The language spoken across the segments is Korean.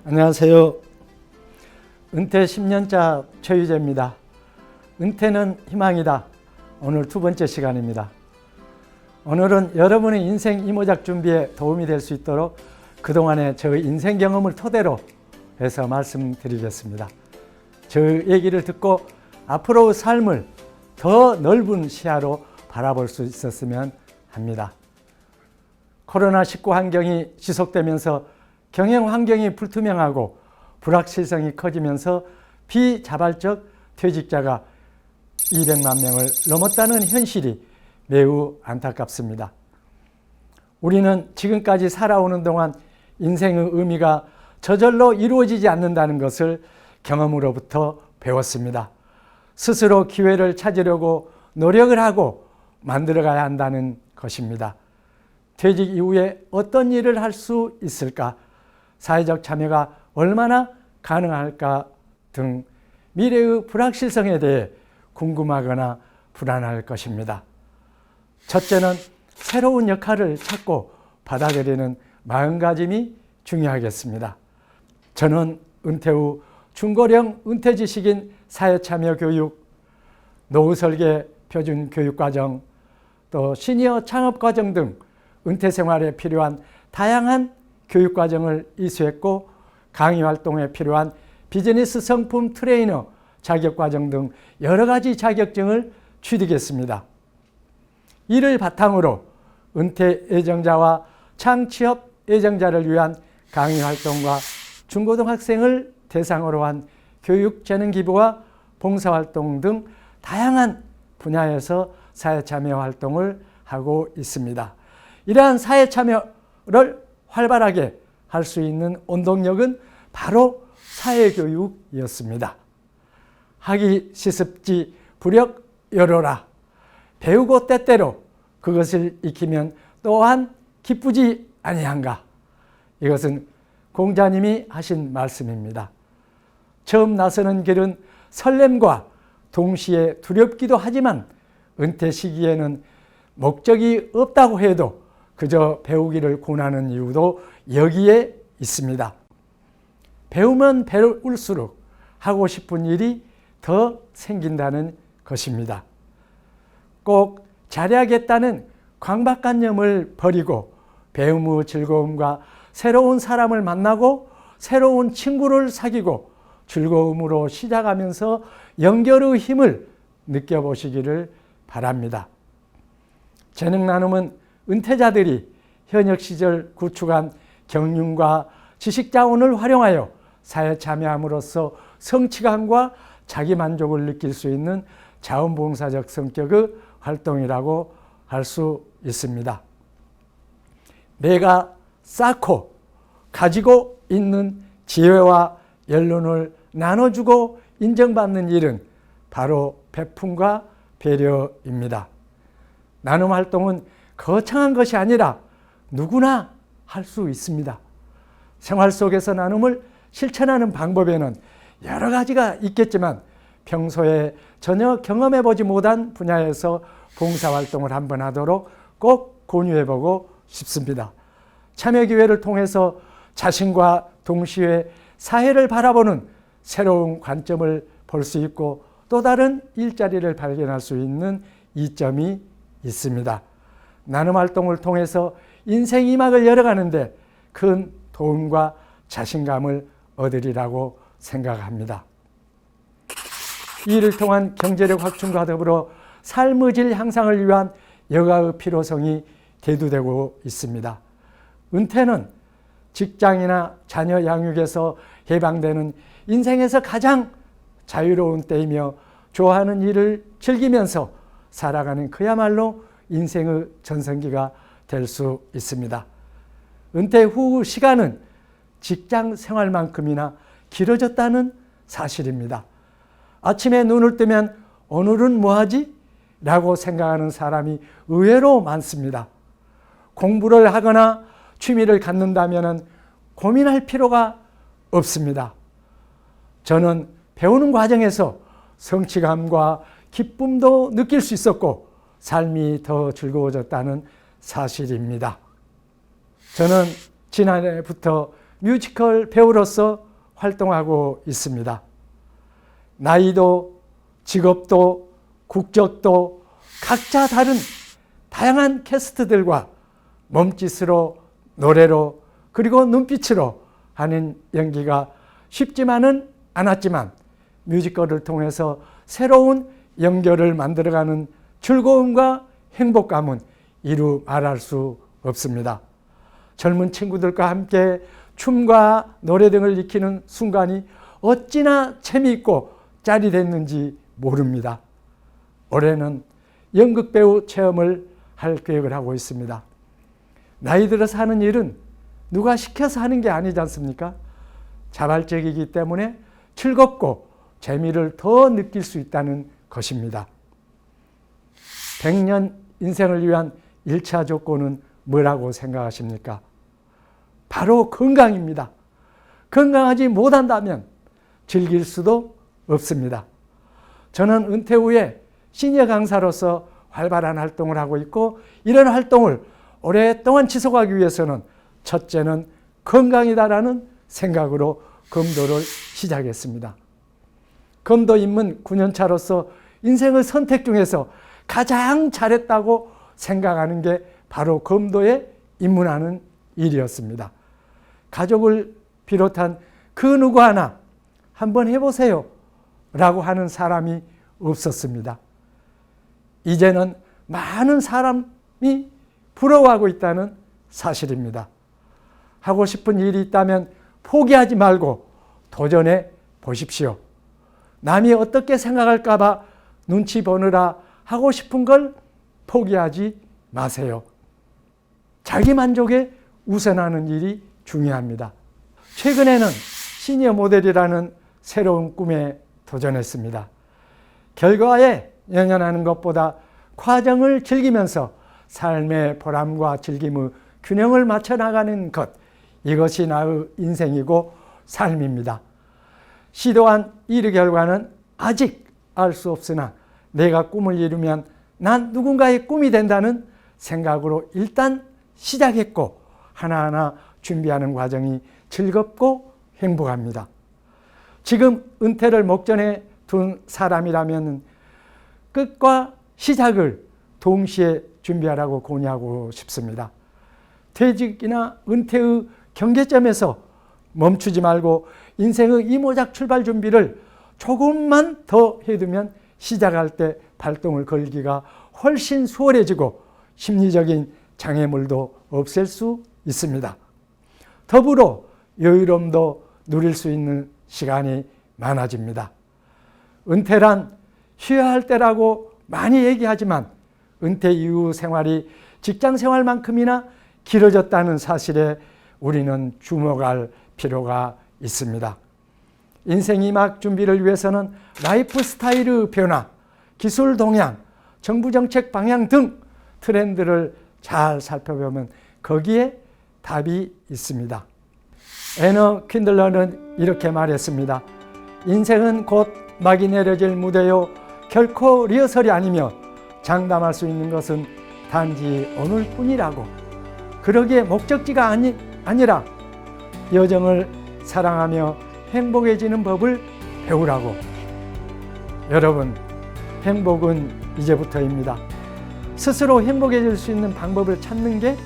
안녕하세요. 은퇴 10년차 최유재입니다. 은퇴는 희망이다. 오늘 두 번째 시간입니다. 오늘은 여러분의 인생 이모작 준비에 도움이 될 수 있도록 그동안의 저의 인생 경험을 토대로 해서 말씀드리겠습니다. 저 얘기를 듣고 앞으로의 삶을 더 넓은 시야로 바라볼 수 있었으면 합니다. 코로나19 환경이 지속되면서 경영 환경이 불투명하고 불확실성이 커지면서 비자발적 퇴직자가 200만 명을 넘었다는 현실이 매우 안타깝습니다. 우리는 지금까지 살아오는 동안 인생의 의미가 저절로 이루어지지 않는다는 것을 경험으로부터 배웠습니다. 스스로 기회를 찾으려고 노력을 하고 만들어가야 한다는 것입니다. 퇴직 이후에 어떤 일을 할 수 있을까? 사회적 참여가 얼마나 가능할까 등 미래의 불확실성에 대해 궁금하거나 불안할 것입니다. 첫째는 새로운 역할을 찾고 받아들이는 마음가짐이 중요하겠습니다. 저는 은퇴 후 중고령 은퇴지식인 사회참여교육, 노후설계 표준교육과정, 또 시니어 창업과정 등 은퇴 생활에 필요한 다양한 교육과정을 이수했고 강의활동에 필요한 비즈니스 성품 트레이너 자격과정 등 여러 가지 자격증을 취득했습니다. 이를 바탕으로 은퇴 예정자와 창취업 예정자를 위한 강의활동과 중고등학생을 대상으로 한 교육재능기부와 봉사활동 등 다양한 분야에서 사회참여활동을 하고 있습니다. 이러한 사회참여를 활발하게 할 수 있는 원동력은 바로 사회교육이었습니다. 학이 시습지 불역 여로라. 배우고 때때로 그것을 익히면 또한 기쁘지 아니한가. 이것은 공자님이 하신 말씀입니다. 처음 나서는 길은 설렘과 동시에 두렵기도 하지만 은퇴 시기에는 목적이 없다고 해도 그저 배우기를 권하는 이유도 여기에 있습니다. 배우면 배울수록 하고 싶은 일이 더 생긴다는 것입니다. 꼭 잘해야겠다는 강박관념을 버리고 배움의 즐거움과 새로운 사람을 만나고 새로운 친구를 사귀고 즐거움으로 시작하면서 연결의 힘을 느껴보시기를 바랍니다. 재능 나눔은 은퇴자들이 현역 시절 구축한 경륜과 지식자원을 활용하여 사회 참여함으로써 성취감과 자기만족을 느낄 수 있는 자원봉사적 성격의 활동이라고 할 수 있습니다. 내가 쌓고 가지고 있는 지혜와 연륜을 나눠주고 인정받는 일은 바로 베품과 배려입니다. 나눔 활동은 거창한 것이 아니라 누구나 할 수 있습니다. 생활 속에서 나눔을 실천하는 방법에는 여러 가지가 있겠지만 평소에 전혀 경험해보지 못한 분야에서 봉사활동을 한번 하도록 꼭 권유해보고 싶습니다. 참여기회를 통해서 자신과 동시에 사회를 바라보는 새로운 관점을 볼 수 있고 또 다른 일자리를 발견할 수 있는 이점이 있습니다. 나눔 활동을 통해서 인생 이막을 열어가는데 큰 도움과 자신감을 얻으리라고 생각합니다. 이를 통한 경제력 확충과 더불어 삶의 질 향상을 위한 여가의 필요성이 대두되고 있습니다. 은퇴는 직장이나 자녀 양육에서 해방되는 인생에서 가장 자유로운 때이며 좋아하는 일을 즐기면서 살아가는 그야말로 인생의 전성기가 될 수 있습니다. 은퇴 후 시간은 직장 생활만큼이나 길어졌다는 사실입니다. 아침에 눈을 뜨면 오늘은 뭐하지? 라고 생각하는 사람이 의외로 많습니다. 공부를 하거나 취미를 갖는다면 고민할 필요가 없습니다. 저는 배우는 과정에서 성취감과 기쁨도 느낄 수 있었고 삶이 더 즐거워졌다는 사실입니다. 저는 지난해부터 뮤지컬 배우로서 활동하고 있습니다. 나이도 직업도 국적도 각자 다른 다양한 캐스트들과 몸짓으로 노래로 그리고 눈빛으로 하는 연기가 쉽지만은 않았지만 뮤지컬을 통해서 새로운 연결을 만들어가는 즐거움과 행복감은 이루 말할 수 없습니다. 젊은 친구들과 함께 춤과 노래 등을 익히는 순간이 어찌나 재미있고 짜릿했는지 모릅니다. 올해는 연극배우 체험을 할 계획을 하고 있습니다. 나이 들어서 하는 일은 누가 시켜서 하는 게 아니지 않습니까? 자발적이기 때문에 즐겁고 재미를 더 느낄 수 있다는 것입니다. 100년 인생을 위한 1차 조건은 뭐라고 생각하십니까? 바로 건강입니다. 건강하지 못한다면 즐길 수도 없습니다. 저는 은퇴 후에 시니어 강사로서 활발한 활동을 하고 있고 이런 활동을 오랫동안 지속하기 위해서는 첫째는 건강이다라는 생각으로 검도를 시작했습니다. 검도 입문 9년차로서 인생의 선택 중에서 가장 잘했다고 생각하는 게 바로 검도에 입문하는 일이었습니다. 가족을 비롯한 그 누구 하나 한번 해보세요 라고 하는 사람이 없었습니다. 이제는 많은 사람이 부러워하고 있다는 사실입니다. 하고 싶은 일이 있다면 포기하지 말고 도전해 보십시오. 남이 어떻게 생각할까 봐 눈치 보느라 하고 싶은 걸 포기하지 마세요. 자기 만족에 우선하는 일이 중요합니다. 최근에는 시니어 모델이라는 새로운 꿈에 도전했습니다. 결과에 연연하는 것보다 과정을 즐기면서 삶의 보람과 즐김의 균형을 맞춰 나가는 것, 이것이 나의 인생이고 삶입니다. 시도한 일의 결과는 아직 알 수 없으나 내가 꿈을 이루면 난 누군가의 꿈이 된다는 생각으로 일단 시작했고 하나하나 준비하는 과정이 즐겁고 행복합니다. 지금 은퇴를 목전에 둔 사람이라면 끝과 시작을 동시에 준비하라고 권유하고 싶습니다. 퇴직이나 은퇴의 경계점에서 멈추지 말고 인생의 이모작 출발 준비를 조금만 더 해두면 시작할 때 발동을 걸기가 훨씬 수월해지고 심리적인 장애물도 없앨 수 있습니다. 더불어 여유로움도 누릴 수 있는 시간이 많아집니다. 은퇴란 쉬어야 할 때라고 많이 얘기하지만 은퇴 이후 생활이 직장 생활만큼이나 길어졌다는 사실에 우리는 주목할 필요가 있습니다. 인생이 막 준비를 위해서는 라이프 스타일의 변화, 기술 동향, 정부 정책 방향 등 트렌드를 잘 살펴보면 거기에 답이 있습니다. 애너 퀸들러는 이렇게 말했습니다. 인생은 곧 막이 내려질 무대요. 결코 리허설이 아니며 장담할 수 있는 것은 단지 오늘뿐이라고. 그러기에 목적지가 아니라 여정을 사랑하며 행복해지는 법을 배우라고. 여러분, 행복은 이제부터입니다. 스스로 행복해질 수 있는 방법을 찾는 게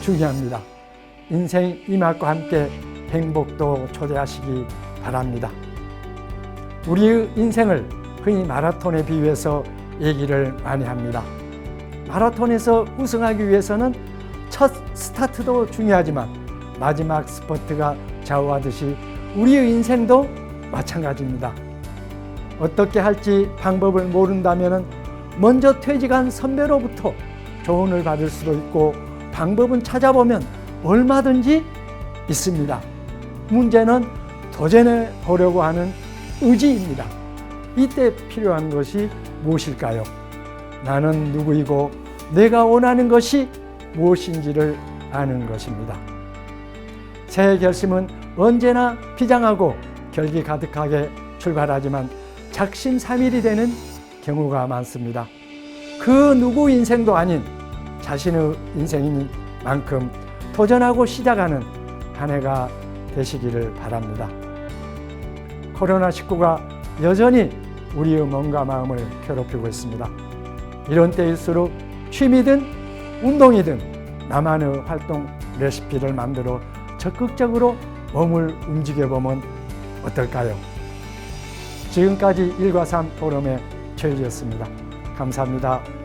중요합니다. 인생 이막과 함께 행복도 초대하시기 바랍니다. 우리의 인생을 흔히 마라톤에 비유해서 얘기를 많이 합니다. 마라톤에서 우승하기 위해서는 첫 스타트도 중요하지만 마지막 스퍼트가 좌우하듯이 우리의 인생도 마찬가지입니다. 어떻게 할지 방법을 모른다면 먼저 퇴직한 선배로부터 조언을 받을 수도 있고 방법은 찾아보면 얼마든지 있습니다. 문제는 도전해 보려고 하는 의지입니다. 이때 필요한 것이 무엇일까요? 나는 누구이고 내가 원하는 것이 무엇인지를 아는 것입니다. 새해 결심은 언제나 비장하고 결기 가득하게 출발하지만 작심삼일이 되는 경우가 많습니다. 그 누구 인생도 아닌 자신의 인생이니만큼 도전하고 시작하는 한 해가 되시기를 바랍니다. 코로나19가 여전히 우리의 몸과 마음을 괴롭히고 있습니다. 이런 때일수록 취미든 운동이든 나만의 활동 레시피를 만들어 적극적으로 몸을 움직여보면 어떨까요? 지금까지 1과 3 포럼의 최일이었습니다. 감사합니다.